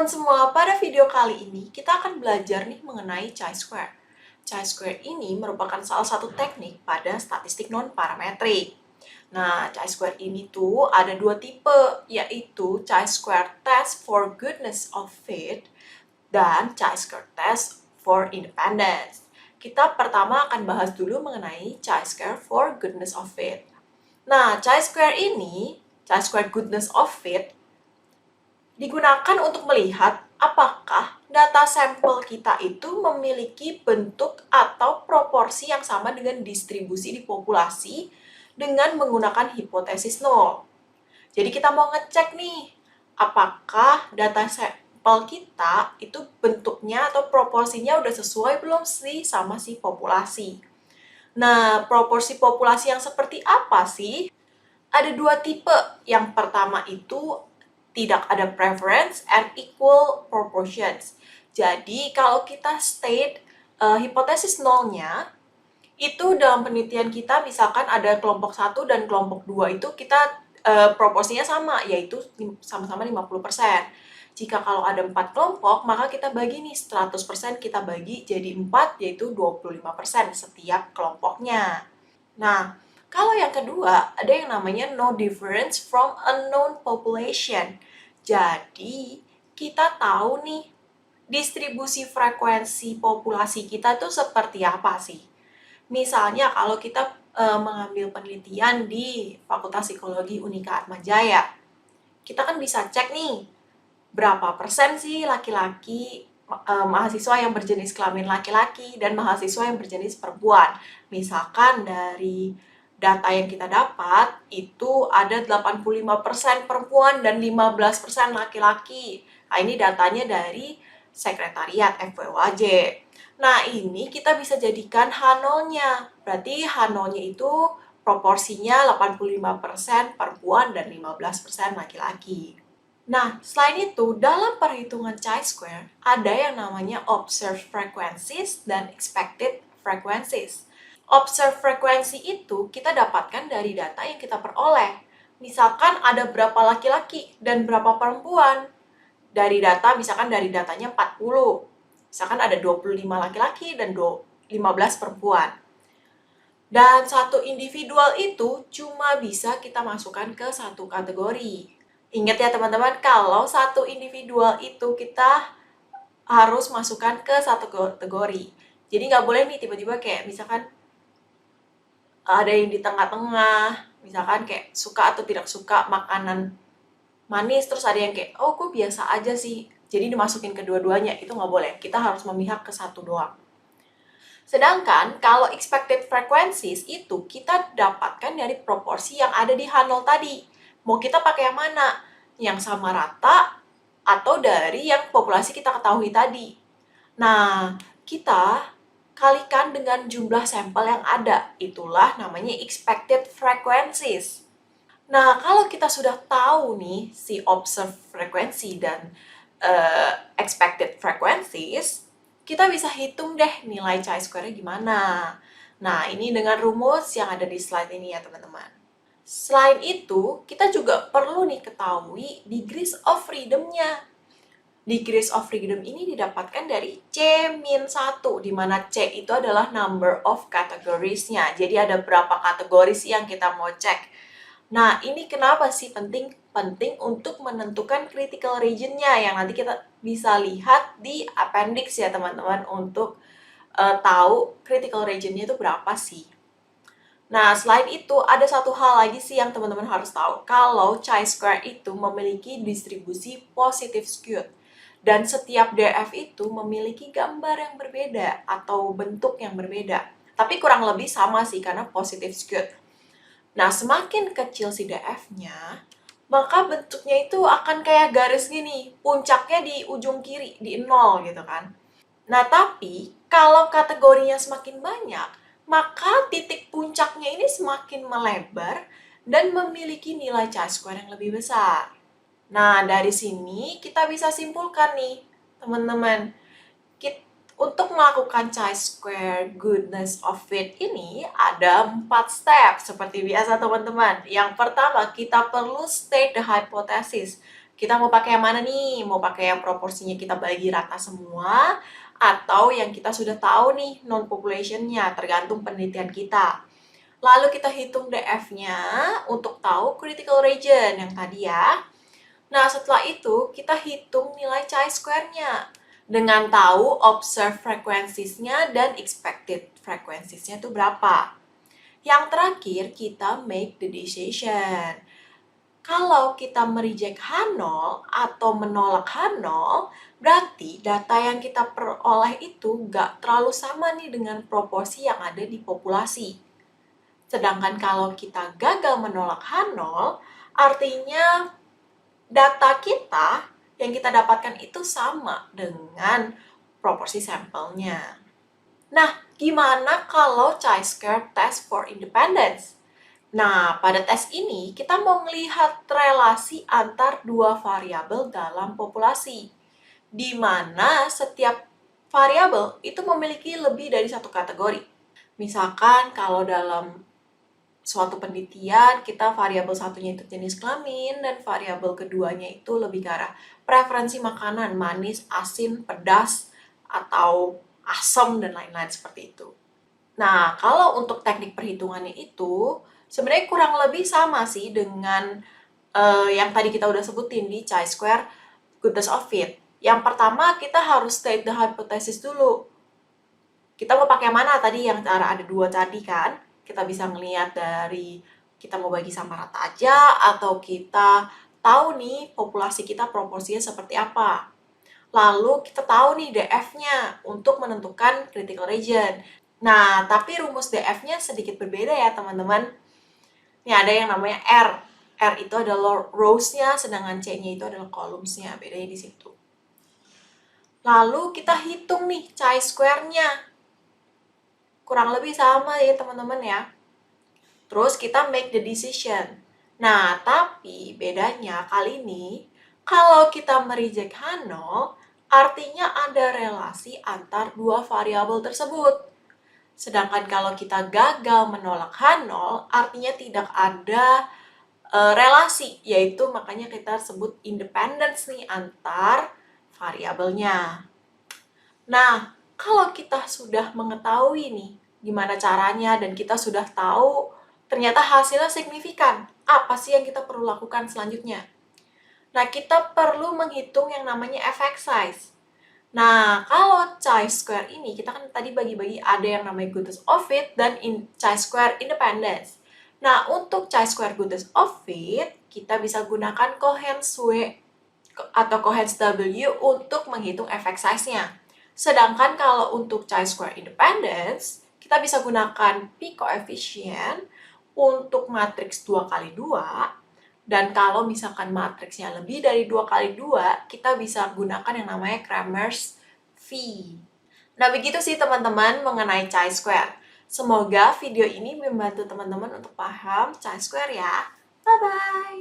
Teman-teman semua, pada video kali ini kita akan belajar nih mengenai chi-square. Chi-square ini merupakan salah satu teknik pada statistik non-parametrik. Nah, chi-square ini tuh ada dua tipe, yaitu chi-square test for goodness of fit dan chi-square test for independence. Kita pertama akan bahas dulu mengenai chi-square for goodness of fit. Nah, chi-square ini, chi-square goodness of fit, digunakan untuk melihat apakah data sampel kita itu memiliki bentuk atau proporsi yang sama dengan distribusi di populasi dengan menggunakan hipotesis nol. Jadi kita mau ngecek nih, apakah data sampel kita itu bentuknya atau proporsinya udah sesuai belum sih sama si populasi. Nah, proporsi populasi yang seperti apa sih? Ada dua tipe. Yang pertama itu tidak ada preference and equal proportions. Jadi kalau kita state hipotesis nolnya, itu dalam penelitian kita misalkan ada kelompok 1 dan kelompok 2 itu kita proporsinya sama, yaitu sama-sama 50%. Jika kalau ada 4 kelompok, maka kita bagi nih 100% kita bagi jadi 4, yaitu 25% setiap kelompoknya. Nah, kalau yang kedua, ada yang namanya no difference from unknown population. Jadi, kita tahu nih, distribusi frekuensi populasi kita tuh seperti apa sih? Misalnya, kalau kita mengambil penelitian di Fakultas Psikologi Unika Atmajaya, kita kan bisa cek nih, berapa persen sih laki-laki mahasiswa yang berjenis kelamin laki-laki dan mahasiswa yang berjenis perempuan. Misalkan dari data yang kita dapat, itu ada 85% perempuan dan 15% laki-laki. Nah, ini datanya dari Sekretariat FWOAJ. Nah, ini kita bisa jadikan H0-nya. Berarti H0-nya itu proporsinya 85% perempuan dan 15% laki-laki. Nah, selain itu, dalam perhitungan chi-square, ada yang namanya observed frequencies dan expected frequencies. Observed frequency itu kita dapatkan dari data yang kita peroleh. Misalkan ada berapa laki-laki dan berapa perempuan. Dari data, misalkan dari datanya 40. Misalkan ada 25 laki-laki dan 15 perempuan. Dan satu individual itu cuma bisa kita masukkan ke satu kategori. Ingat ya teman-teman, kalau satu individual itu kita harus masukkan ke satu kategori. Jadi nggak boleh nih tiba-tiba kayak misalkan ada yang di tengah-tengah, misalkan kayak suka atau tidak suka makanan manis, terus ada yang kayak, oh gue biasa aja sih, jadi dimasukin kedua-duanya, itu nggak boleh. Kita harus memihak ke satu doang. Sedangkan kalau expected frequencies itu kita dapatkan dari proporsi yang ada di H0 tadi. Mau kita pakai yang mana? Yang sama rata atau dari yang populasi kita ketahui tadi. Nah, kita kalikan dengan jumlah sampel yang ada. Itulah namanya expected frequencies. Nah, kalau kita sudah tahu nih si observed frequency dan expected frequencies, kita bisa hitung deh nilai chi-square-nya gimana. Nah, ini dengan rumus yang ada di slide ini ya teman-teman. Selain itu, kita juga perlu nih ketahui degrees of freedom-nya. Degrees of freedom ini didapatkan dari C-1, di mana C itu adalah number of categories-nya. Jadi ada berapa kategoris yang kita mau cek. Nah, ini kenapa sih penting? Penting untuk menentukan critical region-nya yang nanti kita bisa lihat di appendix ya teman-teman untuk tahu critical region-nya itu berapa sih. Nah, selain itu ada satu hal lagi sih yang teman-teman harus tahu. Kalau chi-square itu memiliki distribusi positive skewed. Dan setiap DF itu memiliki gambar yang berbeda atau bentuk yang berbeda. Tapi kurang lebih sama sih karena positive skewed. Nah, semakin kecil si DF-nya, maka bentuknya itu akan kayak garis gini, puncaknya di ujung kiri, di 0 gitu kan. Nah, tapi kalau kategorinya semakin banyak, maka titik puncaknya ini semakin melebar dan memiliki nilai chi-square yang lebih besar. Nah, dari sini kita bisa simpulkan nih, teman-teman. Untuk melakukan chi-square goodness of fit ini ada 4 step seperti biasa teman-teman. Yang pertama, kita perlu state the hypothesis. Kita mau pakai yang mana nih? Mau pakai yang proporsinya kita bagi rata semua, atau yang kita sudah tahu nih non-population-nya, tergantung penelitian kita. Lalu kita hitung DF-nya untuk tahu critical region yang tadi ya. Nah, setelah itu kita hitung nilai chi-square-nya dengan tahu observed frequencies-nya dan expected frequencies-nya itu berapa. Yang terakhir, kita make the decision. Kalau kita mereject H0 atau menolak H0, berarti data yang kita peroleh itu nggak terlalu sama nih dengan proporsi yang ada di populasi. Sedangkan kalau kita gagal menolak H0, artinya data kita yang kita dapatkan itu sama dengan proporsi sampelnya. Nah, gimana kalau chi-square test for independence? Nah, pada tes ini kita mau melihat relasi antar dua variabel dalam populasi, di mana setiap variabel itu memiliki lebih dari satu kategori. Misalkan kalau dalam suatu penelitian, kita variabel satunya itu jenis kelamin, dan variabel keduanya itu lebih ke arah preferensi makanan, manis, asin, pedas, atau asam, dan lain-lain seperti itu. Nah, kalau untuk teknik perhitungannya itu, sebenarnya kurang lebih sama sih dengan yang tadi kita udah sebutin di chi-square goodness of fit. Yang pertama, kita harus state the hypothesis dulu. Kita mau pakai mana tadi yang cara ada dua tadi kan? Kita bisa ngelihat dari kita mau bagi sama rata aja, atau kita tahu nih populasi kita proporsinya seperti apa. Lalu kita tahu nih DF-nya untuk menentukan critical region. Nah, tapi rumus DF-nya sedikit berbeda ya teman-teman. Ini ada yang namanya R. R itu adalah rows-nya, sedangkan C-nya itu adalah columns-nya. Bedanya di situ. Lalu kita hitung nih chi-square-nya. Kurang lebih sama ya teman-teman ya. Terus kita make the decision. Nah, tapi bedanya kali ini, kalau kita mereject H0, artinya ada relasi antar dua variabel tersebut. Sedangkan kalau kita gagal menolak H0, artinya tidak ada relasi, yaitu makanya kita sebut independence nih antar variabelnya. Nah, kalau kita sudah mengetahui nih gimana caranya dan kita sudah tahu ternyata hasilnya signifikan, apa sih yang kita perlu lakukan selanjutnya? Nah, kita perlu menghitung yang namanya effect size. Nah, kalau chi-square ini, kita kan tadi bagi-bagi ada yang namanya goodness of fit dan chi-square independence. Nah, untuk chi-square goodness of fit, kita bisa gunakan Cohen's W atau Cohen's W untuk menghitung effect size-nya. Sedangkan kalau untuk chi-square independence, kita bisa gunakan P coefficient untuk matriks 2x2. Dan kalau misalkan matriksnya lebih dari 2x2, kita bisa gunakan yang namanya Cramer's V. Nah, begitu sih teman-teman mengenai chi-square. Semoga video ini membantu teman-teman untuk paham chi-square ya. Bye-bye!